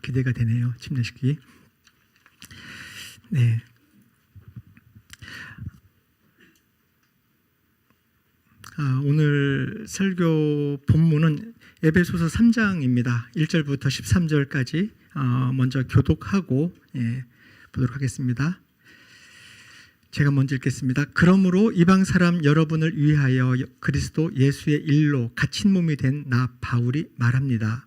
기대가 되네요. 침례식이. 네. 오늘 설교 본문은 에베소서 3장입니다. 1절부터 13절까지 먼저 교독하고 보도록 하겠습니다. 제가 먼저 읽겠습니다. 그러므로 이방 사람 여러분을 위하여 그리스도 예수의 일로 갇힌 몸이 된 나 바울이 말합니다.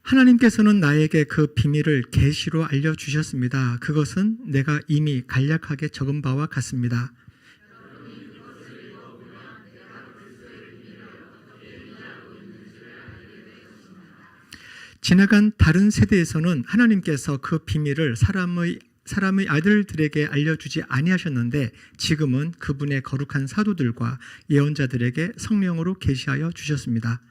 하나님께서는 나에게 그 비밀을 계시로 알려주셨습니다. 그것은 내가 이미 간략하게 적은 바와 같습니다. 지나간 다른 세대에서는 하나님께서 그 비밀을 사람의 아들들에게 알려주지 아니하셨는데 지금은 그분의 거룩한 사도들과 예언자들에게 성령으로 계시하여 주셨습니다.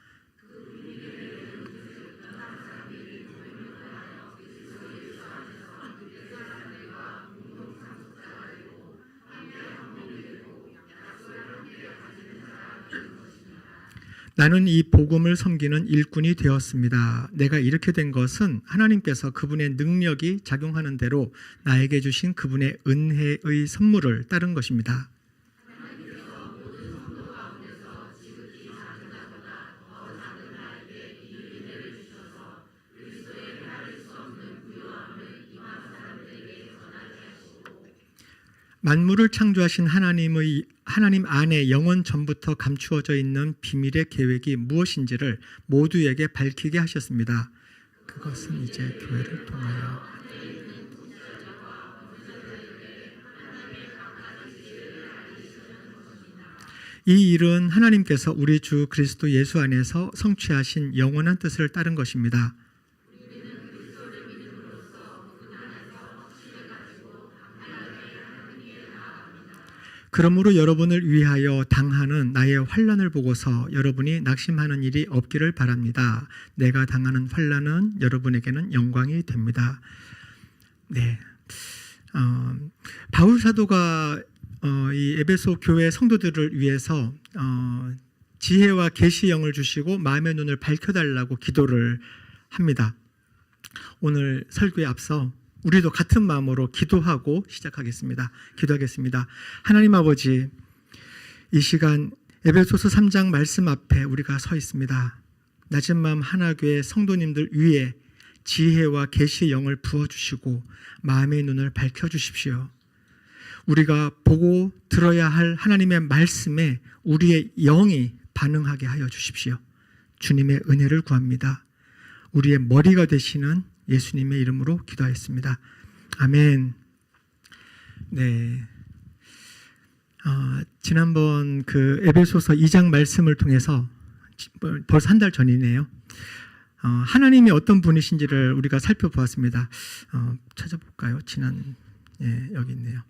나는 이 복음을 섬기는 일꾼이 되었습니다. 내가 이렇게 된 것은 하나님께서 그분의 능력이 작용하는 대로 나에게 주신 그분의 은혜의 선물을 따른 것입니다. 만물을 창조하신 하나님 안에 영원 전부터 감추어져 있는 비밀의 계획이 무엇인지를 모두에게 밝히게 하셨습니다. 그것은 이제 교회를 통하여 이 일은 하나님께서 우리 주 그리스도 예수 안에서 성취하신 영원한 뜻을 따른 것입니다. 그러므로 여러분을 위하여 당하는 나의 환난을 보고서 여러분이 낙심하는 일이 없기를 바랍니다. 내가 당하는 환난은 여러분에게는 영광이 됩니다. 네, 바울 사도가 이 에베소 교회 성도들을 위해서 지혜와 계시 영을 주시고 마음의 눈을 밝혀달라고 기도를 합니다. 오늘 설교에 앞서 우리도 같은 마음으로 기도하고 시작하겠습니다. 기도하겠습니다. 하나님 아버지, 이 시간 에베소서 3장 말씀 앞에 우리가 서 있습니다. 낮은 마음 하나교회 성도님들 위에 지혜와 계시의 영을 부어주시고 마음의 눈을 밝혀주십시오. 우리가 보고 들어야 할 하나님의 말씀에 우리의 영이 반응하게 하여 주십시오. 주님의 은혜를 구합니다. 우리의 머리가 되시는 예수님의 이름으로 기도하였습니다. 아멘. 네. 지난번 그 에베소서 2장 말씀을 통해서 벌써 한 달 전이네요. 하나님이 어떤 분이신지를 우리가 살펴보았습니다. 찾아볼까요? 여기 있네요.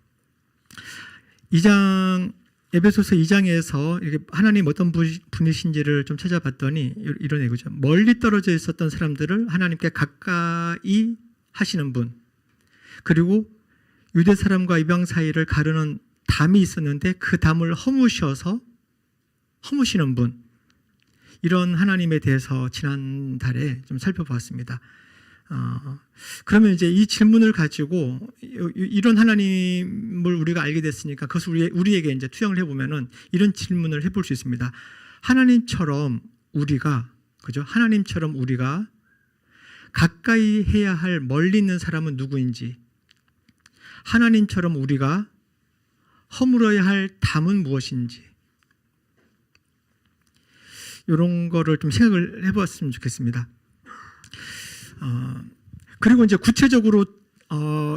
에베소서 2장에서 이렇게 하나님 어떤 분이신지를 좀 찾아봤더니 이런 얘기죠. 멀리 떨어져 있었던 사람들을 하나님께 가까이 하시는 분, 그리고 유대 사람과 이방 사이를 가르는 담이 있었는데 그 담을 허무시는 분, 이런 하나님에 대해서 지난달에 좀 살펴보았습니다. 그러면 이제 이 질문을 가지고 이런 하나님을 우리가 알게 됐으니까 그것을 우리에게 이제 투영을 해보면은 이런 질문을 해볼 수 있습니다. 하나님처럼 우리가 가까이 해야 할 멀리 있는 사람은 누구인지, 하나님처럼 우리가 허물어야 할 담은 무엇인지, 이런 거를 좀 생각을 해보았으면 좋겠습니다. 그리고 이제 구체적으로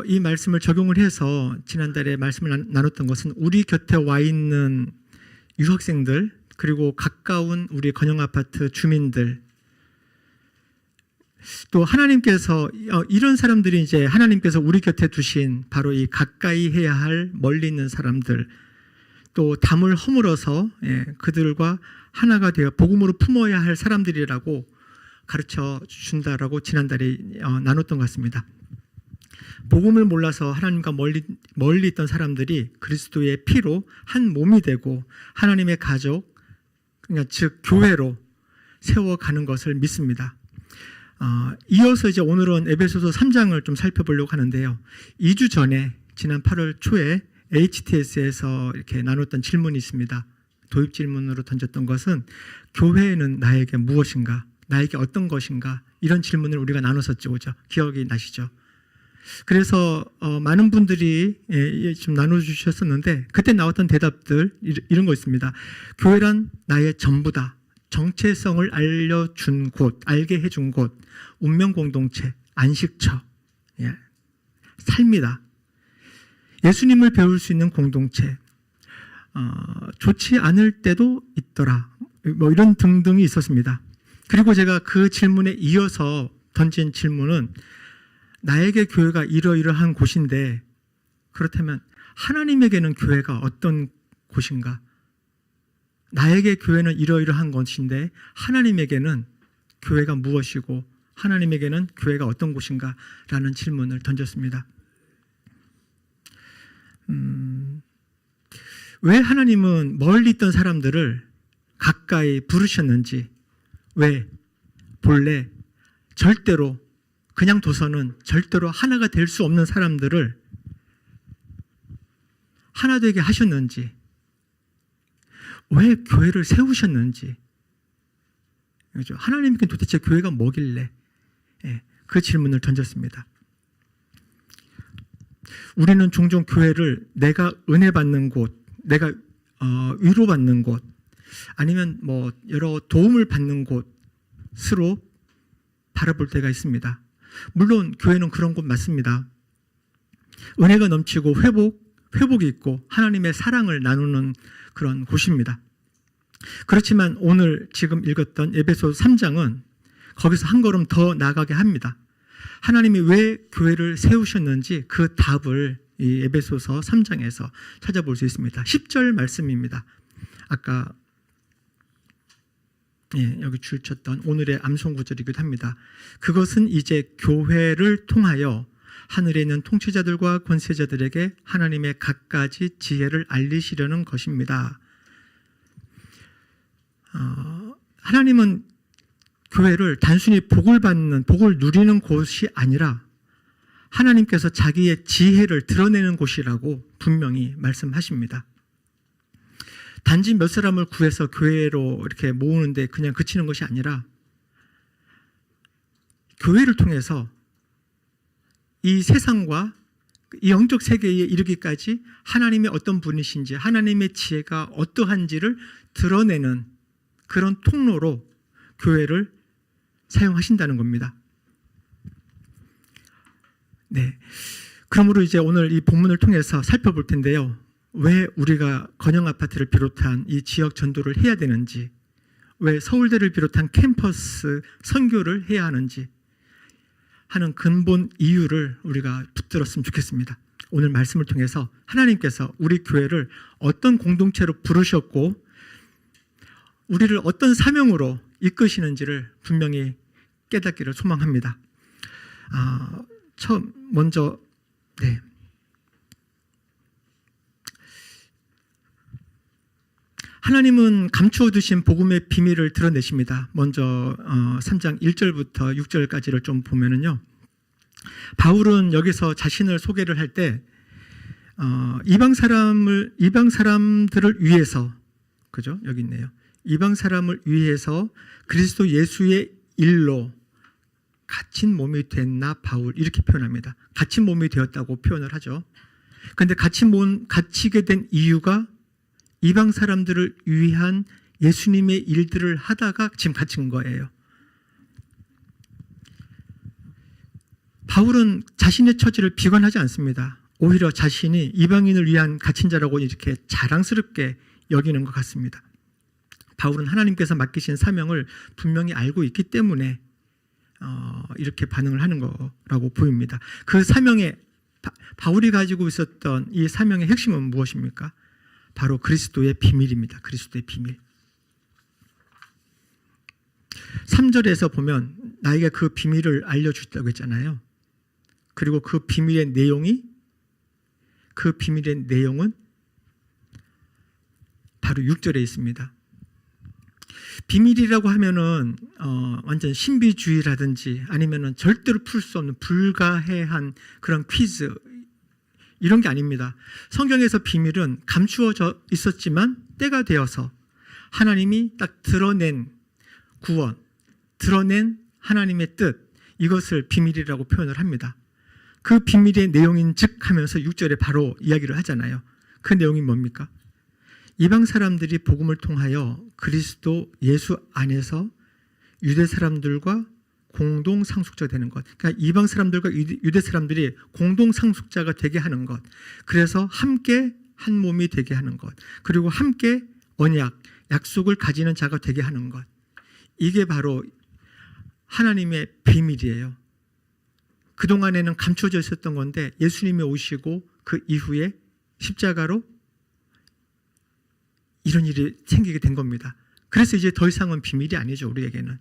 이 말씀을 적용을 해서 지난달에 말씀을 나눴던 것은 우리 곁에 와 있는 유학생들, 그리고 가까운 우리 건영 아파트 주민들, 또 하나님께서 이런 사람들이 이제 하나님께서 우리 곁에 두신 바로 이 가까이 해야 할 멀리 있는 사람들, 또 담을 허물어서 그들과 하나가 되어 복음으로 품어야 할 사람들이라고 가르쳐 준다라고 지난달에 나눴던 것 같습니다. 복음을 몰라서 하나님과 멀리 있던 사람들이 그리스도의 피로 한 몸이 되고 하나님의 가족, 그러니까 즉 교회로 세워가는 것을 믿습니다. 이어서 이제 오늘은 에베소서 3장을 좀 살펴보려고 하는데요. 2주 전에 지난 8월 초에 HTS에서 이렇게 나눴던 질문이 있습니다. 도입 질문으로 던졌던 것은 교회는 나에게 무엇인가? 나에게 어떤 것인가? 이런 질문을 우리가 나눴었죠. 그죠? 기억이 나시죠? 그래서 많은 분들이 좀 나눠주셨었는데 그때 나왔던 대답들 이런 거 있습니다. 교회란 나의 전부다. 정체성을 알려준 곳, 알게 해준 곳, 운명 공동체, 안식처, 삶이다. 예수님을 배울 수 있는 공동체, 좋지 않을 때도 있더라. 뭐 이런 등등이 있었습니다. 그리고 제가 그 질문에 이어서 던진 질문은 나에게 교회가 이러이러한 곳인데 그렇다면 하나님에게는 교회가 어떤 곳인가? 나에게 교회는 이러이러한 것인데 하나님에게는 교회가 무엇이고 하나님에게는 교회가 어떤 곳인가? 라는 질문을 던졌습니다. 왜 하나님은 멀리 있던 사람들을 가까이 부르셨는지, 왜 본래 절대로 그냥 둬서는 절대로 하나가 될 수 없는 사람들을 하나 되게 하셨는지, 왜 교회를 세우셨는지, 그렇죠? 하나님께 도대체 교회가 뭐길래 그 질문을 던졌습니다. 우리는 종종 교회를 내가 은혜 받는 곳, 내가 위로받는 곳, 아니면 뭐 여러 도움을 받는 곳으로 바라볼 때가 있습니다. 물론 교회는 그런 곳 맞습니다. 은혜가 넘치고 회복이 있고 하나님의 사랑을 나누는 그런 곳입니다. 그렇지만 오늘 지금 읽었던 에베소 3장은 거기서 한 걸음 더 나아가게 합니다. 하나님이 왜 교회를 세우셨는지 그 답을 이 에베소서 3장에서 찾아볼 수 있습니다. 10절 말씀입니다. 아까 여기 줄 쳤던 오늘의 암송 구절이기도 합니다. 그것은 이제 교회를 통하여 하늘에 있는 통치자들과 권세자들에게 하나님의 갖가지 지혜를 알리시려는 것입니다. 하나님은 교회를 단순히 복을 누리는 곳이 아니라 하나님께서 자기의 지혜를 드러내는 곳이라고 분명히 말씀하십니다. 단지 몇 사람을 구해서 교회로 이렇게 모으는데 그냥 그치는 것이 아니라 교회를 통해서 이 세상과 이 영적 세계에 이르기까지 하나님이 어떤 분이신지, 하나님의 지혜가 어떠한지를 드러내는 그런 통로로 교회를 사용하신다는 겁니다. 네. 그러므로 이제 오늘 이 본문을 통해서 살펴볼 텐데요. 왜 우리가 건영 아파트를 비롯한 이 지역 전도를 해야 되는지, 왜 서울대를 비롯한 캠퍼스 선교를 해야 하는지 하는 근본 이유를 우리가 붙들었으면 좋겠습니다. 오늘 말씀을 통해서 하나님께서 우리 교회를 어떤 공동체로 부르셨고 우리를 어떤 사명으로 이끄시는지를 분명히 깨닫기를 소망합니다. 먼저 하나님은 감추어 두신 복음의 비밀을 드러내십니다. 먼저 3장 1절부터 6절까지를 좀 보면은요. 바울은 여기서 자신을 소개를 할 때 이방 사람들을 위해서, 그죠? 여기 있네요. 이방 사람을 위해서 그리스도 예수의 일로 갇힌 몸이 됐나 바울, 이렇게 표현합니다. 갇힌 몸이 되었다고 표현을 하죠. 그런데 갇히게 된 이유가 이방 사람들을 위한 예수님의 일들을 하다가 지금 갇힌 거예요. 바울은 자신의 처지를 비관하지 않습니다. 오히려 자신이 이방인을 위한 갇힌 자라고 이렇게 자랑스럽게 여기는 것 같습니다. 바울은 하나님께서 맡기신 사명을 분명히 알고 있기 때문에 이렇게 반응을 하는 거라고 보입니다. 그 사명에 바울이 가지고 있었던 이 사명의 핵심은 무엇입니까? 바로 그리스도의 비밀입니다. 그리스도의 비밀. 3절에서 보면 나에게 그 비밀을 알려주셨다고 했잖아요. 그리고 그 비밀의 내용은 바로 6절에 있습니다. 비밀이라고 하면은 완전 신비주의라든지 아니면은 절대로 풀 수 없는 불가해한 그런 퀴즈 이런 게 아닙니다. 성경에서 비밀은 감추어져 있었지만 때가 되어서 하나님이 딱 드러낸 구원, 드러낸 하나님의 뜻, 이것을 비밀이라고 표현을 합니다. 그 비밀의 내용인즉 하면서 6절에 바로 이야기를 하잖아요. 그 내용이 뭡니까? 이방 사람들이 복음을 통하여 그리스도 예수 안에서 유대 사람들과 공동 상속자가 되는 것. 그러니까 이방 사람들과 유대 사람들이 공동 상속자가 되게 하는 것. 그래서 함께 한 몸이 되게 하는 것. 그리고 함께 언약, 약속을 가지는 자가 되게 하는 것. 이게 바로 하나님의 비밀이에요. 그동안에는 감춰져 있었던 건데 예수님이 오시고 그 이후에 십자가로 이런 일이 생기게 된 겁니다. 그래서 이제 더 이상은 비밀이 아니죠, 우리에게는.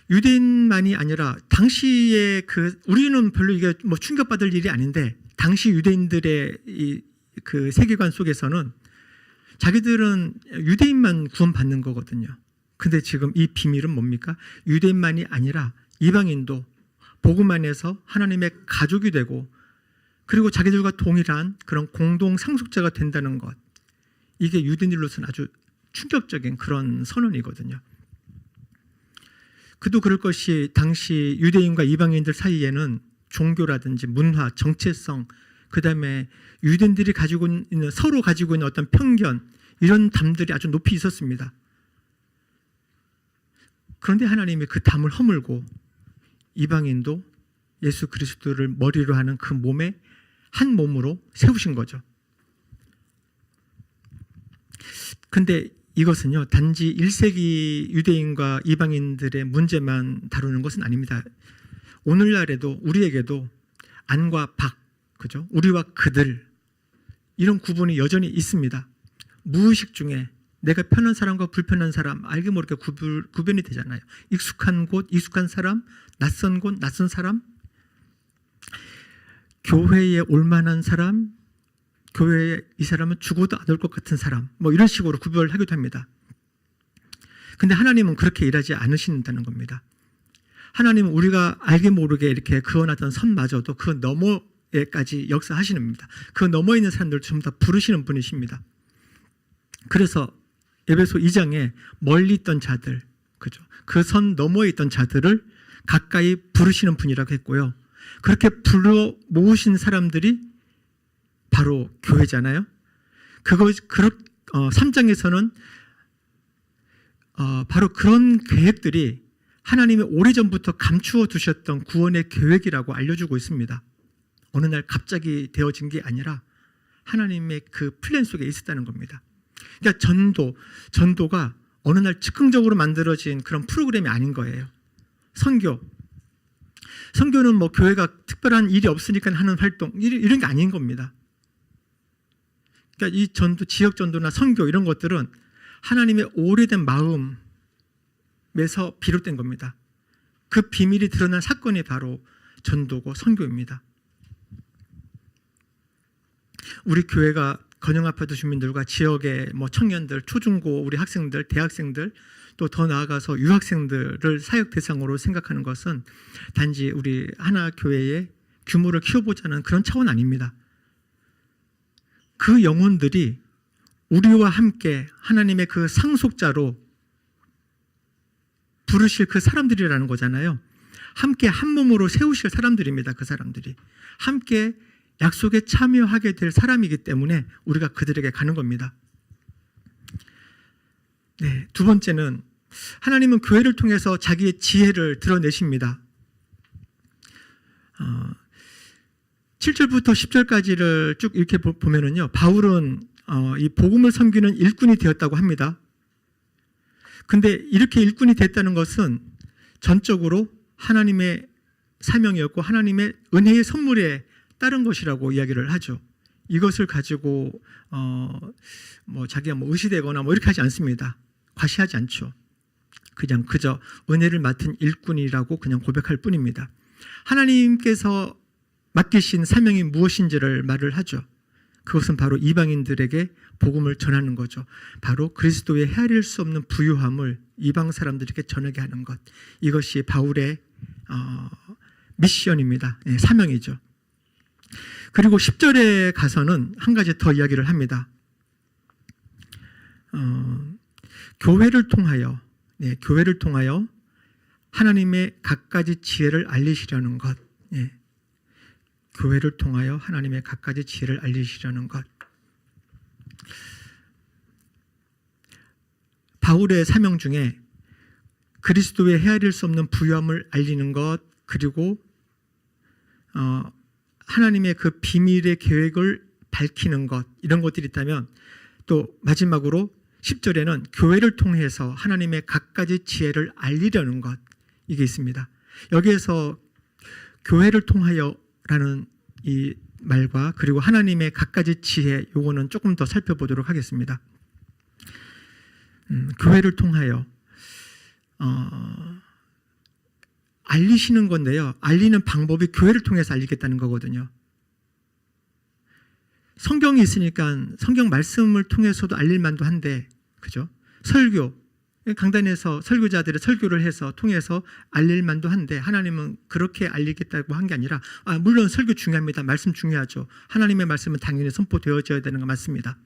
유대인만이 아니라 당시에 우리는 별로 이게 뭐 충격받을 일이 아닌데 당시 유대인들의 그 세계관 속에서는 자기들은 유대인만 구원받는 거거든요. 근데 지금 이 비밀은 뭡니까? 유대인만이 아니라 이방인도 복음 안에서 하나님의 가족이 되고 그리고 자기들과 동일한 그런 공동 상속자가 된다는 것. 이게 유대인들로서는 아주 충격적인 그런 선언이거든요. 그도 그럴 것이 당시 유대인과 이방인들 사이에는 종교라든지 문화, 정체성, 그 다음에 유대인들이 가지고 있는 서로 가지고 있는 어떤 편견 이런 담들이 아주 높이 있었습니다. 그런데 하나님이 그 담을 허물고 이방인도 예수 그리스도를 머리로 하는 그 몸에 한 몸으로 세우신 거죠. 근데 이것은요 단지 1세기 유대인과 이방인들의 문제만 다루는 것은 아닙니다. 오늘날에도 우리에게도 안과 박, 그죠? 우리와 그들 이런 구분이 여전히 있습니다. 무의식 중에 내가 편한 사람과 불편한 사람 알게 모르게 구별이 되잖아요. 익숙한 곳, 익숙한 사람, 낯선 곳, 낯선 사람, 교회에 올만한 사람, 교회에 이 사람은 죽어도 안 올 것 같은 사람, 뭐 이런 식으로 구별하기도 합니다. 근데 하나님은 그렇게 일하지 않으신다는 겁니다. 하나님은 우리가 알게 모르게 이렇게 그어놨던 선마저도 그 너머에까지 역사하시는 겁니다. 그 너머에 있는 사람들을 전부 다 부르시는 분이십니다. 그래서 에베소 2장에 멀리 있던 자들, 그죠? 그 선 너머에 있던 자들을 가까이 부르시는 분이라고 했고요. 그렇게 불러 모으신 사람들이 바로 교회잖아요. 3장에서는 바로 그런 계획들이 하나님이 오래전부터 감추어 두셨던 구원의 계획이라고 알려주고 있습니다. 어느 날 갑자기 되어진 게 아니라 하나님의 그 플랜 속에 있었다는 겁니다. 그러니까 전도가 어느 날 즉흥적으로 만들어진 그런 프로그램이 아닌 거예요. 선교는 뭐 교회가 특별한 일이 없으니까 하는 활동 이런 게 아닌 겁니다. 그러니까 이 전도, 지역 전도나 선교 이런 것들은 하나님의 오래된 마음에서 비롯된 겁니다. 그 비밀이 드러난 사건이 바로 전도고 선교입니다. 우리 교회가 건영 아파트 주민들과 지역의 뭐 청년들, 초중고 우리 학생들, 대학생들 또 더 나아가서 유학생들을 사역 대상으로 생각하는 것은 단지 우리 하나 교회의 규모를 키워보자는 그런 차원 아닙니다. 그 영혼들이 우리와 함께 하나님의 그 상속자로 부르실 그 사람들이라는 거잖아요. 함께 한 몸으로 세우실 사람들입니다. 그 사람들이 함께 약속에 참여하게 될 사람이기 때문에 우리가 그들에게 가는 겁니다. 네, 두 번째는 하나님은 교회를 통해서 자기의 지혜를 드러내십니다. 7절부터 10절까지를 쭉 이렇게 보면은요, 바울은 이 복음을 섬기는 일꾼이 되었다고 합니다. 근데 이렇게 일꾼이 됐다는 것은 전적으로 하나님의 사명이었고 하나님의 은혜의 선물에 따른 것이라고 이야기를 하죠. 이것을 가지고 뭐 자기가 뭐 의시되거나 뭐 이렇게 하지 않습니다. 과시하지 않죠. 그저 은혜를 맡은 일꾼이라고 그냥 고백할 뿐입니다. 하나님께서 맡기신 사명이 무엇인지를 말을 하죠. 그것은 바로 이방인들에게 복음을 전하는 거죠. 바로 그리스도의 헤아릴 수 없는 부유함을 이방 사람들에게 전하게 하는 것. 이것이 바울의 미션입니다. 네, 사명이죠. 그리고 10절에 가서는 한 가지 더 이야기를 합니다. 교회를 통하여 하나님의 갖가지 지혜를 알리시려는 것. 예. 교회를 통하여 하나님의 갖가지 지혜를 알리시려는 것. 바울의 사명 중에 그리스도의 헤아릴 수 없는 부유함을 알리는 것, 그리고 하나님의 그 비밀의 계획을 밝히는 것, 이런 것들이 있다면, 또 마지막으로 10절에는 교회를 통해서 하나님의 갖가지 지혜를 알리려는 것, 이게 있습니다. 여기에서 교회를 통하여라는 이 말과 그리고 하나님의 갖가지 지혜, 요거는 조금 더 살펴보도록 하겠습니다. 교회를 통하여 알리시는 건데요. 알리는 방법이 교회를 통해서 알리겠다는 거거든요. 성경이 있으니까 성경 말씀을 통해서도 알릴 만도 한데, 그죠? 설교, 강단에서 설교자들의 설교를 해서 통해서 알릴 만도 한데, 하나님은 그렇게 알리겠다고 한 게 아니라, 물론 설교 중요합니다. 말씀 중요하죠. 하나님의 말씀은 당연히 선포되어져야 되는 거 맞습니다.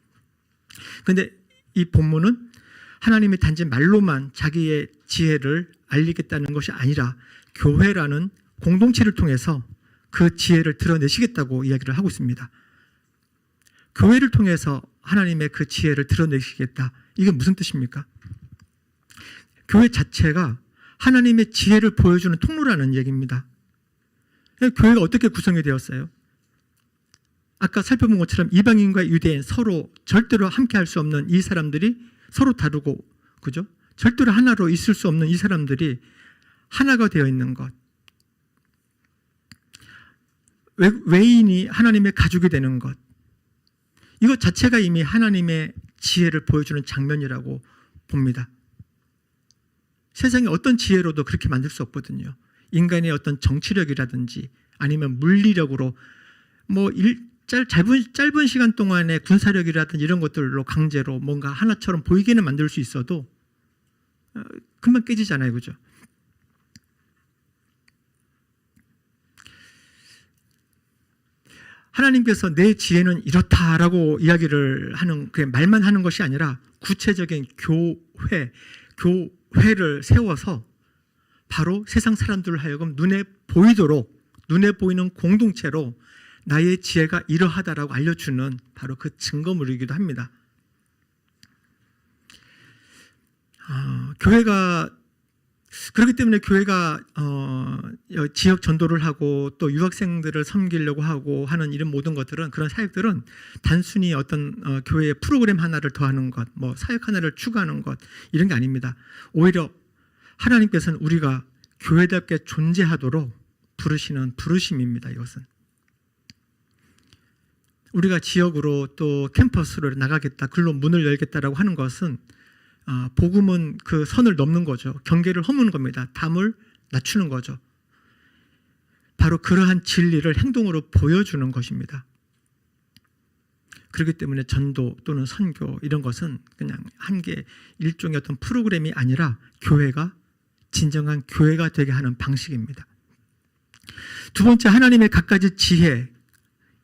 그런데 이 본문은 하나님이 단지 말로만 자기의 지혜를 알리겠다는 것이 아니라 교회라는 공동체를 통해서 그 지혜를 드러내시겠다고 이야기를 하고 있습니다. 교회를 통해서 하나님의 그 지혜를 드러내시겠다. 이게 무슨 뜻입니까? 교회 자체가 하나님의 지혜를 보여주는 통로라는 얘기입니다. 교회가 어떻게 구성이 되었어요? 아까 살펴본 것처럼 이방인과 유대인 서로 절대로 함께 할 수 없는 이 사람들이 서로 다르고, 그죠? 절대로 하나로 있을 수 없는 이 사람들이 하나가 되어 있는 것. 외인이 하나님의 가족이 되는 것. 이것 자체가 이미 하나님의 지혜를 보여주는 장면이라고 봅니다. 세상에 어떤 지혜로도 그렇게 만들 수 없거든요. 인간의 어떤 정치력이라든지 아니면 물리력으로 짧은 시간 동안에 군사력이라든지 이런 것들로 강제로 뭔가 하나처럼 보이게는 만들 수 있어도 금방 깨지잖아요. 그죠? 하나님께서 내 지혜는 이렇다라고 이야기를 하는, 그냥 말만 하는 것이 아니라 구체적인 교회를 세워서 바로 세상 사람들을 하여금 눈에 보이는 공동체로 나의 지혜가 이러하다라고 알려주는 바로 그 증거물이기도 합니다. 그렇기 때문에 교회가 지역 전도를 하고 또 유학생들을 섬기려고 하고 하는 이런 모든 것들은, 그런 사역들은 단순히 어떤 교회의 프로그램 하나를 더하는 것, 사역 하나를 추가하는 것, 이런 게 아닙니다. 오히려 하나님께서는 우리가 교회답게 존재하도록 부르시는 부르심입니다. 이것은 우리가 지역으로 또 캠퍼스로 나가겠다, 글로 문을 열겠다라고 하는 것은 복음은 그 선을 넘는 거죠. 경계를 허무는 겁니다. 담을 낮추는 거죠. 바로 그러한 진리를 행동으로 보여주는 것입니다. 그렇기 때문에 전도 또는 선교 이런 것은 그냥 일종의 어떤 프로그램이 아니라 교회가 진정한 교회가 되게 하는 방식입니다. 두 번째, 하나님의 갖가지 지혜.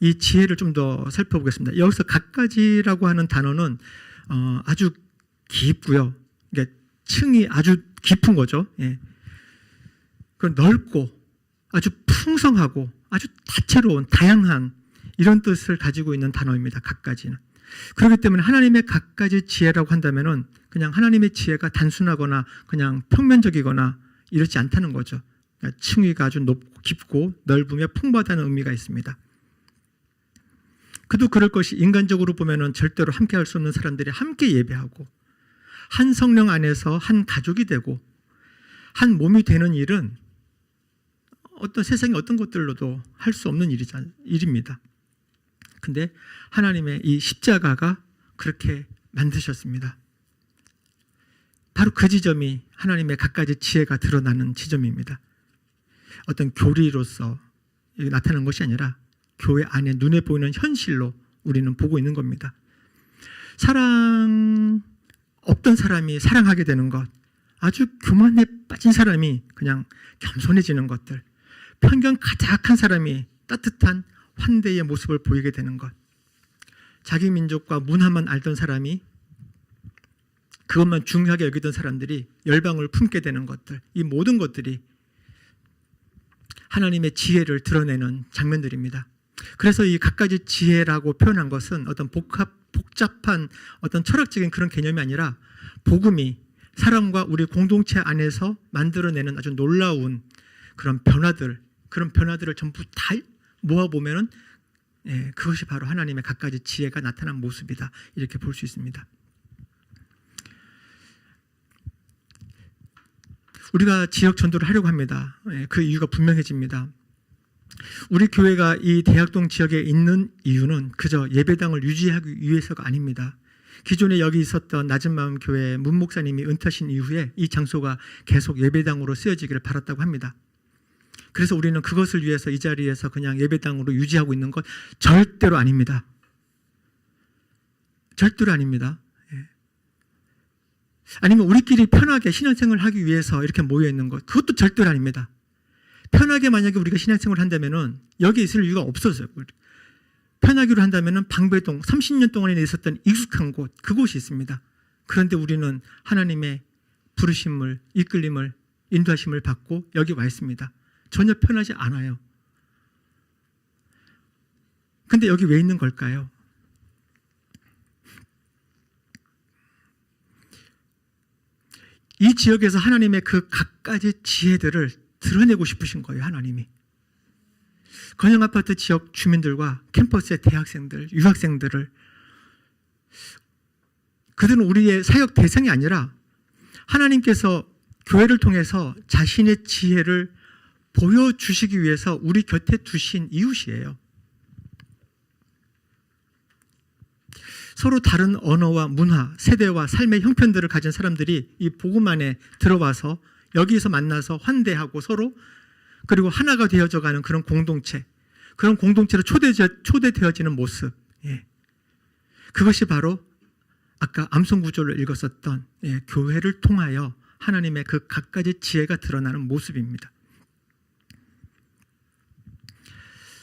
이 지혜를 좀 더 살펴보겠습니다. 여기서 갖가지라고 하는 단어는 아주 깊고요. 그러니까 층이 아주 깊은 거죠. 예. 넓고 아주 풍성하고 아주 다채로운 다양한 이런 뜻을 가지고 있는 단어입니다. 갖가지는. 그렇기 때문에 하나님의 갖가지 지혜라고 한다면은 그냥 하나님의 지혜가 단순하거나 그냥 평면적이거나 이렇지 않다는 거죠. 그러니까 층위가 아주 높고 깊고 넓으며 풍부하다는 의미가 있습니다. 그도 그럴 것이, 인간적으로 보면은 절대로 함께 할 수 없는 사람들이 함께 예배하고 한 성령 안에서 한 가족이 되고 한 몸이 되는 일은 어떤 세상의 어떤 것들로도 할 수 없는 일입니다. 근데 하나님의 이 십자가가 그렇게 만드셨습니다. 바로 그 지점이 하나님의 갖가지 지혜가 드러나는 지점입니다. 어떤 교리로서 나타나는 것이 아니라 교회 안에 눈에 보이는 현실로 우리는 보고 있는 겁니다. 사랑 없던 사람이 사랑하게 되는 것, 아주 교만에 빠진 사람이 그냥 겸손해지는 것들, 편견 가득한 사람이 따뜻한 환대의 모습을 보이게 되는 것, 자기 민족과 문화만 알던 사람이 그것만 중요하게 여기던 사람들이 열방을 품게 되는 것들, 이 모든 것들이 하나님의 지혜를 드러내는 장면들입니다. 그래서 이 갖가지 지혜라고 표현한 것은 어떤 복잡한 어떤 철학적인 그런 개념이 아니라 복음이 사람과 우리 공동체 안에서 만들어내는 아주 놀라운 그런 변화들을 전부 다 모아보면은 그것이 바로 하나님의 갖가지 지혜가 나타난 모습이다, 이렇게 볼 수 있습니다. 우리가 지역 전도를 하려고 합니다. 그 이유가 분명해집니다. 우리 교회가 이 대학동 지역에 있는 이유는 그저 예배당을 유지하기 위해서가 아닙니다. 기존에 여기 있었던 낮은마음 교회 문 목사님이 은퇴하신 이후에 이 장소가 계속 예배당으로 쓰여지기를 바랐다고 합니다. 그래서 우리는 그것을 위해서 이 자리에서 그냥 예배당으로 유지하고 있는 것 절대로 아닙니다. 절대로 아닙니다. 아니면 우리끼리 편하게 신앙생활을 하기 위해서 이렇게 모여 있는 것, 그것도 절대로 아닙니다. 편하게 만약에 우리가 신앙생활을 한다면은 여기 있을 이유가 없어져요. 편하기로 한다면은 방배동 30년 동안에 있었던 익숙한 곳, 그곳이 있습니다. 그런데 우리는 하나님의 부르심을, 이끌림을, 인도하심을 받고 여기 와 있습니다. 전혀 편하지 않아요. 근데 여기 왜 있는 걸까요? 이 지역에서 하나님의 그 갖가지 지혜들을 드러내고 싶으신 거예요, 하나님이. 건영아파트 지역 주민들과 캠퍼스의 대학생들, 유학생들을, 그들은 우리의 사역 대상이 아니라 하나님께서 교회를 통해서 자신의 지혜를 보여주시기 위해서 우리 곁에 두신 이웃이에요. 서로 다른 언어와 문화, 세대와 삶의 형편들을 가진 사람들이 이 복음 안에 들어와서 여기서 만나서 환대하고 서로, 그리고 하나가 되어져가는 그런 공동체, 그런 공동체로 초대되어지는 모습, 그것이 바로 아까 암송 구절을 읽었었던 교회를 통하여 하나님의 그 갖가지 지혜가 드러나는 모습입니다.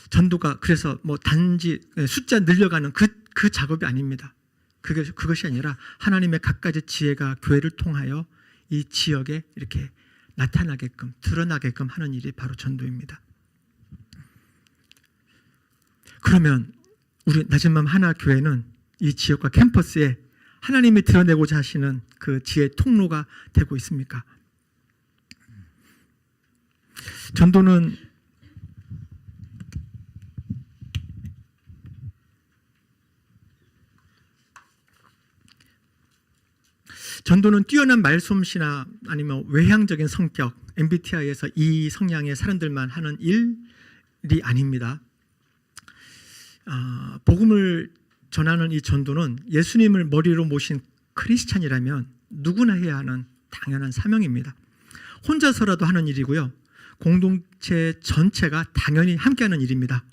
전도가 그래서 뭐 단지 숫자 늘려가는 그 작업이 아닙니다. 그것이 아니라 하나님의 갖가지 지혜가 교회를 통하여 이 지역에 이렇게 나타나게끔, 드러나게끔 하는 일이 바로 전도입니다. 그러면 우리 낮은마음 하나교회는 이 지역과 캠퍼스에 하나님이 드러내고자 하시는 그 지혜의 통로가 되고 있습니까? 전도는 뛰어난 말솜씨나 아니면 외향적인 성격, MBTI에서 이 성향의 사람들만 하는 일이 아닙니다. 복음을 전하는 이 전도는 예수님을 머리로 모신 크리스찬이라면 누구나 해야 하는 당연한 사명입니다. 혼자서라도 하는 일이고요. 공동체 전체가 당연히 함께하는 일입니다.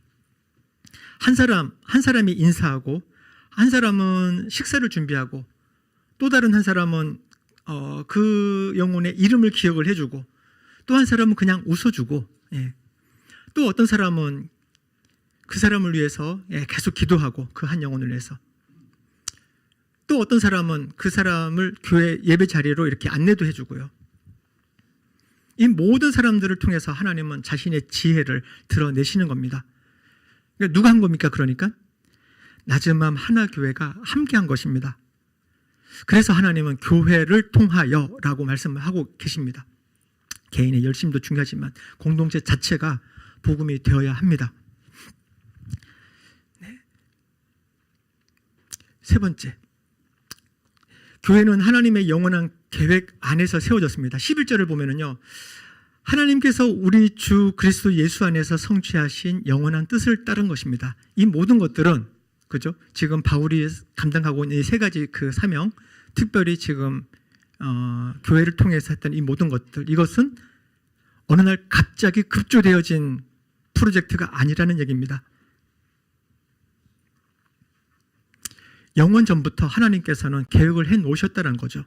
한 사람이 인사하고, 한 사람은 식사를 준비하고, 또 다른 한 사람은 그 영혼의 이름을 기억을 해주고, 또 한 사람은 그냥 웃어주고, 또 어떤 사람은 그 사람을 위해서 계속 기도하고, 그 한 영혼을 위해서, 또 어떤 사람은 그 사람을 교회 예배 자리로 이렇게 안내도 해주고요. 이 모든 사람들을 통해서 하나님은 자신의 지혜를 드러내시는 겁니다. 그러니까 누가 한 겁니까? 그러니까 낮은마음 하나교회가 함께한 것입니다. 그래서 하나님은 교회를 통하여라고 말씀을 하고 계십니다. 개인의 열심도 중요하지만 공동체 자체가 복음이 되어야 합니다. 세 번째, 교회는 하나님의 영원한 계획 안에서 세워졌습니다. 11절을 보면은요, 하나님께서 우리 주 그리스도 예수 안에서 성취하신 영원한 뜻을 따른 것입니다. 이 모든 것들은, 그죠? 지금 바울이 감당하고 있는 이 세 가지 그 사명, 특별히 지금 교회를 통해서 했던 이 모든 것들, 이것은 어느 날 갑자기 급조되어진 프로젝트가 아니라는 얘기입니다. 영원 전부터 하나님께서는 계획을 해 놓으셨다는 거죠.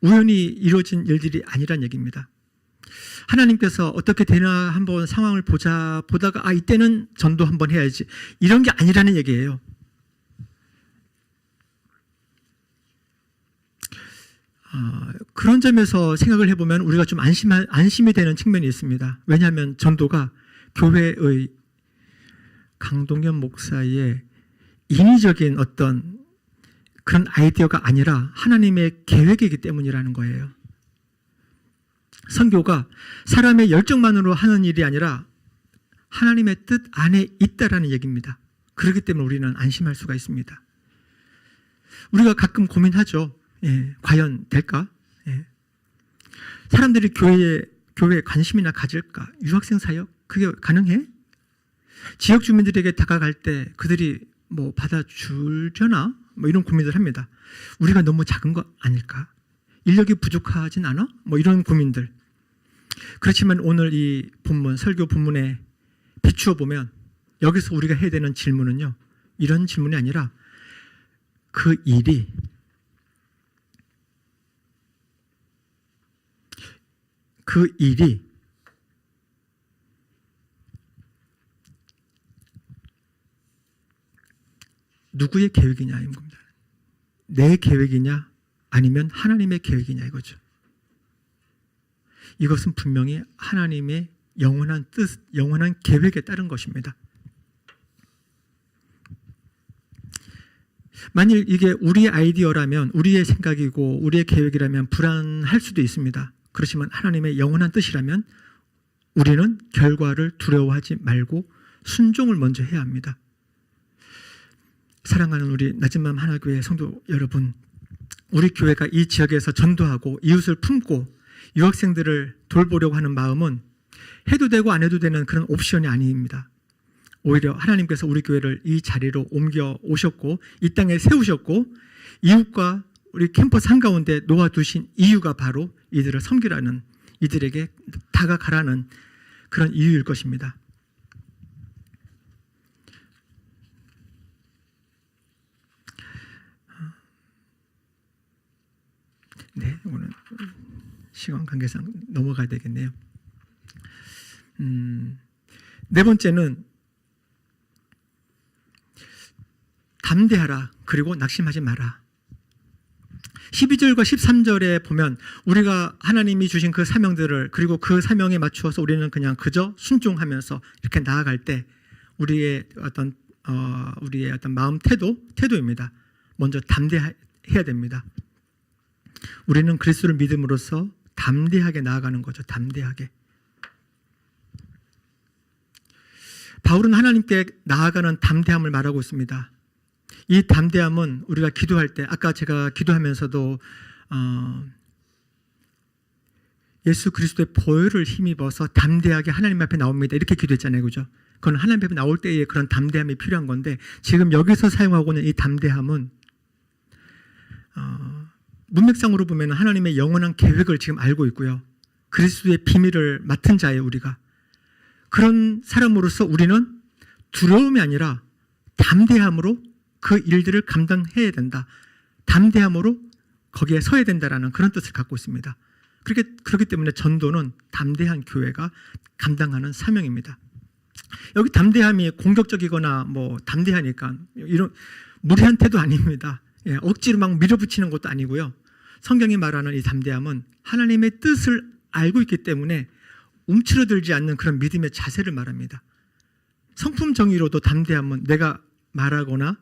우연히 이루어진 일들이 아니란 얘기입니다. 하나님께서 어떻게 되나 한번 상황을 보다가 이때는 전도 한번 해야지, 이런 게 아니라는 얘기예요. 그런 점에서 생각을 해보면 우리가 좀 안심이 되는 측면이 있습니다. 왜냐하면 전도가 교회의 강동현 목사의 인위적인 어떤 그런 아이디어가 아니라 하나님의 계획이기 때문이라는 거예요. 선교가 사람의 열정만으로 하는 일이 아니라 하나님의 뜻 안에 있다라는 얘기입니다. 그렇기 때문에 우리는 안심할 수가 있습니다. 우리가 가끔 고민하죠. 과연 될까? 사람들이 교회에 관심이나 가질까? 유학생 사역? 그게 가능해? 지역 주민들에게 다가갈 때 그들이 뭐 받아주려나? 뭐 이런 고민을 합니다. 우리가 너무 작은 거 아닐까? 인력이 부족하진 않아? 뭐 이런 고민들. 그렇지만 오늘 이 본문, 설교 본문에 비추어 보면 여기서 우리가 해야 되는 질문은요, 이런 질문이 아니라 그 일이 누구의 계획이냐 입니다. 내 계획이냐 아니면 하나님의 계획이냐 이거죠. 이것은 분명히 하나님의 영원한 뜻, 영원한 계획에 따른 것입니다. 만일 이게 우리의 아이디어라면, 우리의 생각이고 우리의 계획이라면 불안할 수도 있습니다. 그렇지만 하나님의 영원한 뜻이라면 우리는 결과를 두려워하지 말고 순종을 먼저 해야 합니다. 사랑하는 우리 낮은맘 하나교회 성도 여러분, 우리 교회가 이 지역에서 전도하고 이웃을 품고 유학생들을 돌보려고 하는 마음은 해도 되고 안 해도 되는 그런 옵션이 아닙니다. 오히려 하나님께서 우리 교회를 이 자리로 옮겨 오셨고 이 땅에 세우셨고 이웃과 우리 캠퍼스 한가운데 놓아두신 이유가 바로 이들을 섬기라는, 이들에게 다가가라는 그런 이유일 것입니다. 네, 오늘 시간 관계상 넘어가야 되겠네요. 네 번째는 담대하라, 그리고 낙심하지 마라. 12절과 13절에 보면 우리가 하나님이 주신 그 사명들을, 그리고 그 사명에 맞추어서 우리는 그냥 그저 순종하면서 이렇게 나아갈 때 우리의 어떤 마음 태도입니다. 먼저 담대해야 됩니다. 우리는 그리스도를 믿음으로써 담대하게 나아가는 거죠. 담대하게. 바울은 하나님께 나아가는 담대함을 말하고 있습니다. 이 담대함은 우리가 기도할 때, 아까 제가 기도하면서도 예수 그리스도의 보혈을 힘입어서 담대하게 하나님 앞에 나옵니다, 이렇게 기도했잖아요. 그죠? 그건 하나님 앞에 나올 때에 그런 담대함이 필요한 건데, 지금 여기서 사용하고 있는 이 담대함은 문맥상으로 보면 하나님의 영원한 계획을 지금 알고 있고요, 그리스도의 비밀을 맡은 자예요. 우리가 그런 사람으로서 우리는 두려움이 아니라 담대함으로 그 일들을 감당해야 된다, 담대함으로 거기에 서야 된다라는 그런 뜻을 갖고 있습니다. 그렇기 때문에 전도는 담대한 교회가 감당하는 사명입니다. 여기 담대함이 공격적이거나 뭐 담대하니까 이런 무례한 태도 아닙니다. 억지로 막 밀어붙이는 것도 아니고요. 성경이 말하는 이 담대함은 하나님의 뜻을 알고 있기 때문에 움츠러들지 않는 그런 믿음의 자세를 말합니다. 성품 정의로도 담대함은 내가 말하거나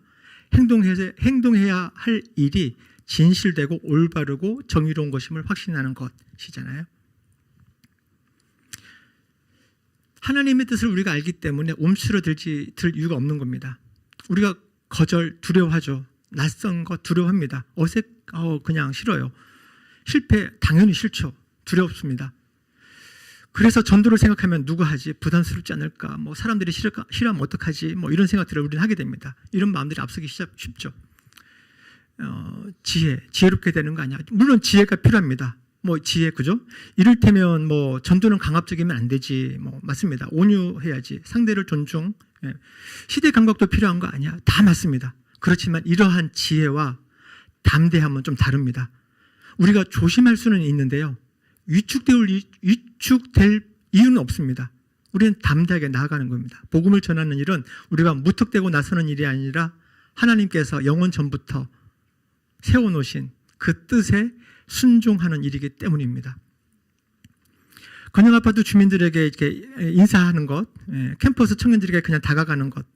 행동해야 할 일이 진실되고 올바르고 정의로운 것임을 확신하는 것이잖아요. 하나님의 뜻을 우리가 알기 때문에 들 이유가 없는 겁니다. 우리가 두려워하죠. 낯선 거 두려워합니다. 그냥 싫어요. 실패 당연히 싫죠. 두렵습니다. 그래서 전도를 생각하면 누가 하지? 부담스럽지 않을까? 뭐 사람들이 싫어하면 어떡하지? 뭐 이런 생각들을 우리는 하게 됩니다. 이런 마음들이 앞서기 쉽죠. 지혜롭게 되는 거 아니야. 물론 지혜가 필요합니다. 뭐 지혜, 그죠? 이를테면 뭐 전도는 강압적이면 안 되지. 뭐 맞습니다. 온유해야지. 상대를 존중. 시대 감각도 필요한 거 아니야. 다 맞습니다. 그렇지만 이러한 지혜와 담대함은 좀 다릅니다. 우리가 조심할 수는 있는데요. 위축될 이유는 없습니다. 우리는 담대하게 나아가는 겁니다. 복음을 전하는 일은 우리가 무턱대고 나서는 일이 아니라 하나님께서 영원 전부터 세워놓으신 그 뜻에 순종하는 일이기 때문입니다. 건영아파트 주민들에게 이렇게 인사하는 것, 캠퍼스 청년들에게 그냥 다가가는 것,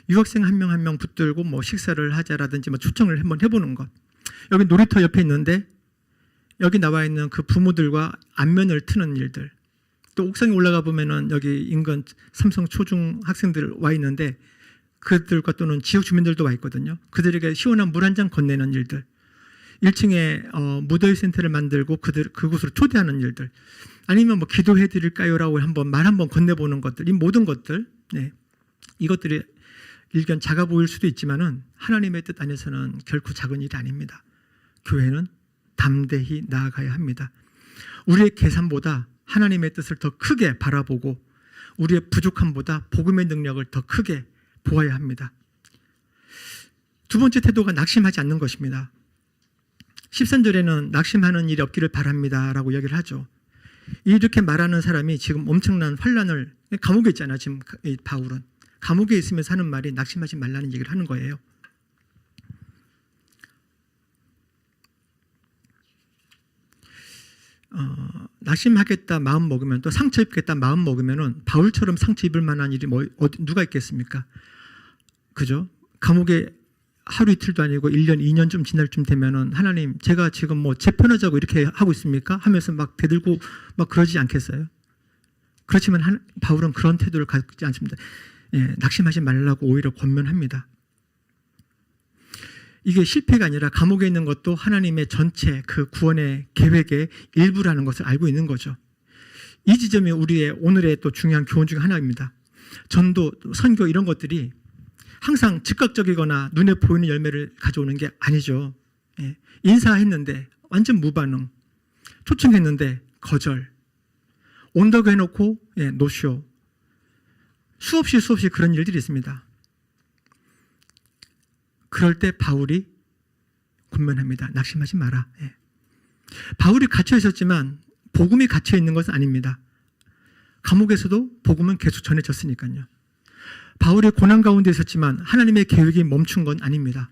유학생 한 명 한 명 붙들고 뭐 식사를 하자라든지 뭐 초청을 한번 해보는 것. 여기 놀이터 옆에 있는데 여기 나와 있는 그 부모들과 안면을 트는 일들. 또 옥상에 올라가 보면은 여기 인근 삼성 초중 학생들 와 있는데 그들과 또는 지역 주민들도 와 있거든요. 그들에게 시원한 물 한 잔 건네는 일들. 1층에 무더위 센터를 만들고 그곳으로 초대하는 일들. 아니면 뭐 기도해 드릴까요라고 말 한번 건네보는 것들. 이 모든 것들. 이것들이 일견 작아 보일 수도 있지만은 하나님의 뜻 안에서는 결코 작은 일이 아닙니다. 교회는 담대히 나아가야 합니다. 우리의 계산보다 하나님의 뜻을 더 크게 바라보고 우리의 부족함보다 복음의 능력을 더 크게 보아야 합니다. 두 번째 태도가 낙심하지 않는 것입니다. 13절에는 낙심하는 일이 없기를 바랍니다 라고 이야기를 하죠. 이렇게 말하는 사람이 지금 엄청난 환난을, 감옥에 있잖아요. 지금 바울은 감옥에 있으면서 하는 말이 낙심하지 말라는 얘기를 하는 거예요. 낙심하겠다 마음 먹으면, 또 상처 입겠다 마음 먹으면은 바울처럼 상처 입을 만한 일이 누가 있겠습니까? 그죠? 감옥에 하루 이틀도 아니고 1년, 2년 좀 지날 쯤 되면은 하나님, 제가 지금 뭐 재편하자고 이렇게 하고 있습니까? 하면서 막 대들고 막 그러지 않겠어요? 그렇지만 바울은 그런 태도를 갖지 않습니다. 낙심하지 말라고 오히려 권면합니다. 이게 실패가 아니라 감옥에 있는 것도 하나님의 전체 그 구원의 계획의 일부라는 것을 알고 있는 거죠. 이 지점이 우리의 오늘의 또 중요한 교훈 중 하나입니다. 전도, 선교 이런 것들이 항상 즉각적이거나 눈에 보이는 열매를 가져오는 게 아니죠. 인사했는데 완전 무반응, 초청했는데 거절, 온다고 해놓고 노쇼, 수없이 그런 일들이 있습니다. 그럴 때 바울이 권면합니다. 낙심하지 마라. 바울이 갇혀 있었지만 복음이 갇혀 있는 것은 아닙니다. 감옥에서도 복음은 계속 전해졌으니까요. 바울이 고난 가운데 있었지만 하나님의 계획이 멈춘 건 아닙니다.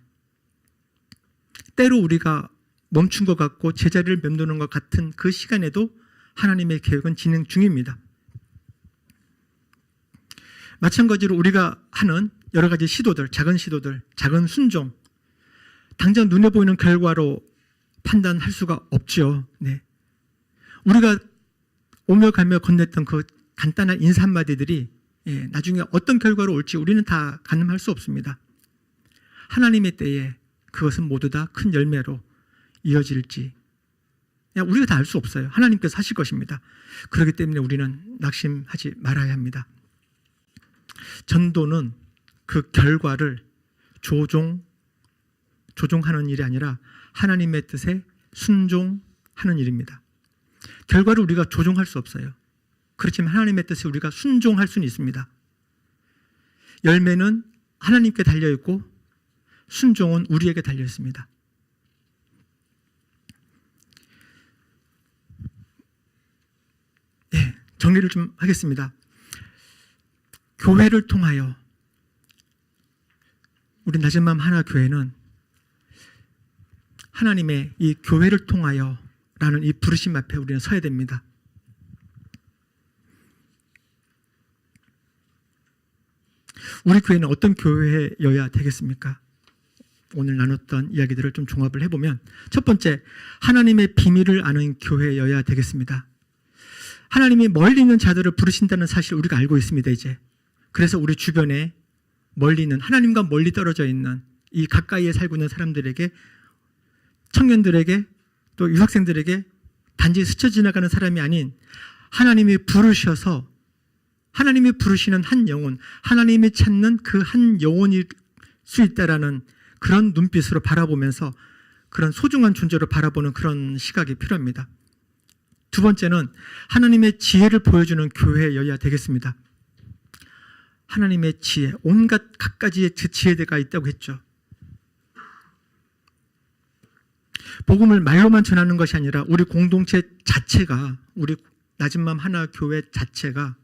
때로 우리가 멈춘 것 같고 제자리를 맴도는 것 같은 그 시간에도 하나님의 계획은 진행 중입니다. 마찬가지로 우리가 하는 여러 가지 시도들, 작은 순종, 당장 눈에 보이는 결과로 판단할 수가 없죠. 우리가 오며 가며 건넸던 그 간단한 인사 한마디들이 나중에 어떤 결과로 올지 우리는 다 가늠할 수 없습니다. 하나님의 때에 그것은 모두 다 큰 열매로 이어질지 우리가 다 알 수 없어요. 하나님께서 하실 것입니다. 그렇기 때문에 우리는 낙심하지 말아야 합니다. 전도는 그 결과를 조종하는 일이 아니라 하나님의 뜻에 순종하는 일입니다. 결과를 우리가 조종할 수 없어요. 그렇지만 하나님의 뜻에 우리가 순종할 수는 있습니다. 열매는 하나님께 달려있고 순종은 우리에게 달려있습니다. 정리를 좀 하겠습니다. 교회를 통하여, 우리 낮은 마음 하나 교회는 하나님의 이 교회를 통하여 라는 이 부르심 앞에 우리는 서야 됩니다. 우리 교회는 어떤 교회여야 되겠습니까? 오늘 나눴던 이야기들을 좀 종합을 해보면, 첫 번째, 하나님의 비밀을 아는 교회여야 되겠습니다. 하나님이 멀리 있는 자들을 부르신다는 사실 우리가 알고 있습니다, 이제. 그래서 우리 주변에 멀리 있는, 하나님과 멀리 떨어져 있는 이 가까이에 살고 있는 사람들에게, 청년들에게, 또 유학생들에게 단지 스쳐 지나가는 사람이 아닌 하나님이 부르셔서, 하나님이 부르시는 한 영혼, 하나님이 찾는 그 한 영혼일 수 있다라는 그런 눈빛으로 바라보면서 그런 소중한 존재로 바라보는 그런 시각이 필요합니다. 두 번째는 하나님의 지혜를 보여주는 교회여야 되겠습니다. 하나님의 지혜, 온갖 갖가지의 지혜가 있다고 했죠. 복음을 말로만 전하는 것이 아니라 우리 공동체 자체가, 우리 낮은맘 하나 교회 자체가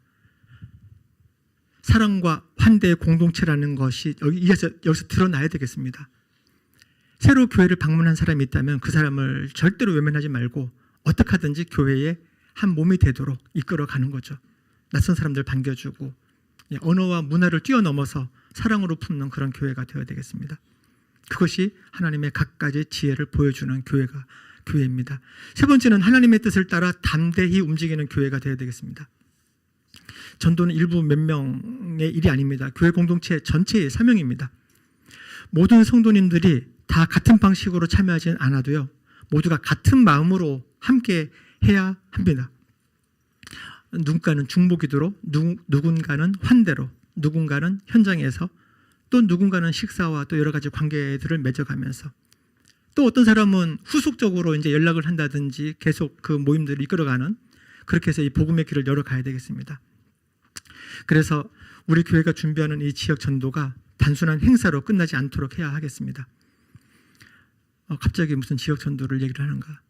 사랑과 환대의 공동체라는 것이 여기서 드러나야 되겠습니다. 새로 교회를 방문한 사람이 있다면 그 사람을 절대로 외면하지 말고 어떻게 하든지 교회의 한 몸이 되도록 이끌어가는 거죠. 낯선 사람들 반겨주고 언어와 문화를 뛰어넘어서 사랑으로 품는 그런 교회가 되어야 되겠습니다. 그것이 하나님의 갖가지 지혜를 보여주는 교회입니다. 세 번째는 하나님의 뜻을 따라 담대히 움직이는 교회가 되어야 되겠습니다. 전도는 일부 몇 명의 일이 아닙니다. 교회 공동체 전체의 사명입니다. 모든 성도님들이 다 같은 방식으로 참여하지는 않아도요, 모두가 같은 마음으로 함께 해야 합니다. 누군가는 중보기도로, 누군가는 환대로, 누군가는 현장에서, 또 누군가는 식사와 또 여러 가지 관계들을 맺어가면서, 또 어떤 사람은 후속적으로 이제 연락을 한다든지 계속 그 모임들을 이끌어가는, 그렇게 해서 이 복음의 길을 열어가야 되겠습니다. 그래서 우리 교회가 준비하는 이 지역 전도가 단순한 행사로 끝나지 않도록 해야 하겠습니다. 갑자기 무슨 지역 전도를 얘기를 하는가?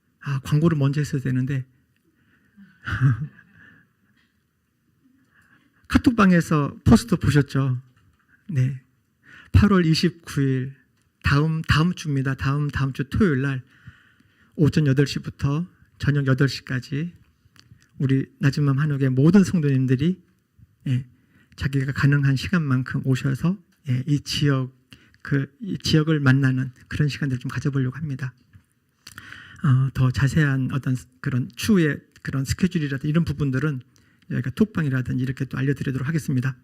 광고를 먼저 했어야 되는데 카톡방에서 포스터 보셨죠? 네. 8월 29일 다음 주입니다. 다음 주 토요일 날 오전 8시부터 저녁 8시까지 우리 낮은맘 한옥의 모든 성도님들이 자기가 가능한 시간만큼 오셔서 이 지역을 만나는 그런 시간들을 좀 가져보려고 합니다. 더 자세한 어떤 그런 추후의 그런 스케줄이라든지 이런 부분들은 저희가 톡방이라든지 이렇게 또 알려드리도록 하겠습니다.